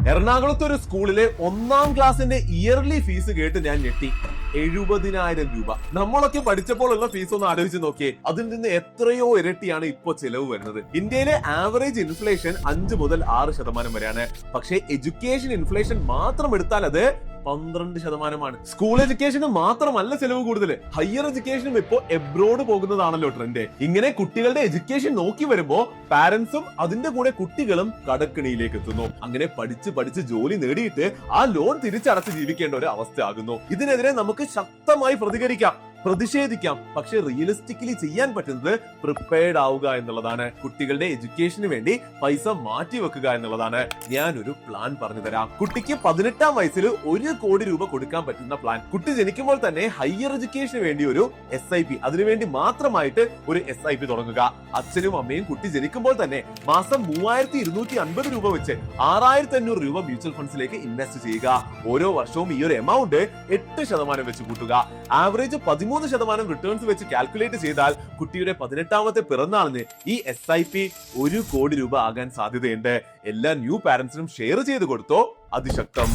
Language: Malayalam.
എറണാകുളത്ത് ഒരു സ്കൂളിലെ 1ാം ക്ലാസ്സിന്റെ ഇയർലി ഫീസ് കേട്ട് ഞാൻ ഞെട്ടി. 70,000 രൂപ. നമ്മളൊക്കെ പഠിച്ചപ്പോൾ ഉള്ള ഫീസ് ഒന്ന് ആലോചിച്ച് നോക്കിയേ. അതിൽ നിന്ന് എത്രയോ ഇരട്ടിയാണ് ഇപ്പോ ചെലവ് വരുന്നത്. ഇന്ത്യയിലെ ആവറേജ് ഇൻഫ്ലേഷൻ 5 മുതൽ 6% വരെയാണ്. പക്ഷേ എഡ്യൂക്കേഷൻ ഇൻഫ്ലേഷൻ മാത്രം എടുത്താൽ അത് 12%. സ്കൂൾ എഡ്യൂക്കേഷന് മാത്രമല്ല ചെലവ് കൂടുതൽ, ഹയർ എഡ്യൂക്കേഷനും ഇപ്പോ എബ്രോഡ് പോകുന്നതാണല്ലോ ട്രെൻഡ്. ഇങ്ങനെ കുട്ടികളുടെ എഡ്യൂക്കേഷൻ നോക്കി വരുമ്പോ പാരന്റ്സും അതിന്റെ കൂടെ കുട്ടികളും കടക്കിണിയിലേക്ക് എത്തുന്നു. അങ്ങനെ പഠിച്ച് ജോലി നേടിയിട്ട് ആ ലോൺ തിരിച്ചടച്ച് ജീവിക്കേണ്ട ഒരു അവസ്ഥ ആകുന്നു. ഇതിനെതിരെ നമുക്ക് ശക്തമായി പ്രതിഷേധിക്കാം. പക്ഷെ റിയലിസ്റ്റിക്കലി ചെയ്യാൻ പറ്റുന്നത് പ്രിപ്പയർഡ് ആവുക എന്നുള്ളതാണ്. കുട്ടികളുടെ എഡ്യൂക്കേഷന് വേണ്ടി പൈസ മാറ്റി വെക്കുക എന്നുള്ളതാണ്. ഞാനൊരു പ്ലാൻ പറഞ്ഞു തരാം. കുട്ടിക്ക് 18ാം വയസ്സിൽ 1 കോടി രൂപ കൊടുക്കാൻ പറ്റുന്ന പ്ലാൻ. കുട്ടി ജനിക്കുമ്പോൾ തന്നെ ഹയർ എഡ്യൂക്കേഷന് വേണ്ടി ഒരു SIP, അതിനുവേണ്ടി മാത്രമായിട്ട് ഒരു SIP തുടങ്ങുക. അച്ഛനും അമ്മയും കുട്ടി ജനിക്കുമ്പോൾ തന്നെ മാസം 3250 രൂപ വെച്ച് 6500 രൂപ മ്യൂച്വൽ ഫണ്ട്സിലേക്ക് ഇൻവെസ്റ്റ് ചെയ്യുക. ഓരോ വർഷവും ഈ ഒരു എമൗണ്ട് 8% വെച്ച് കൂട്ടുക. ആവറേജ് 13% റിട്ടേൺസ് വെച്ച് കാൽക്കുലേറ്റ് ചെയ്താൽ കുട്ടിയുടെ 18ാമത്തെ പിറന്നാളിന് ഈ SIP 1 കോടി രൂപ ആകാൻ സാധ്യതയുണ്ട്. എല്ലാ ന്യൂ പാരന്റ്സിനും ഷെയർ ചെയ്ത് കൊടുത്തോ. അതിശക്തം.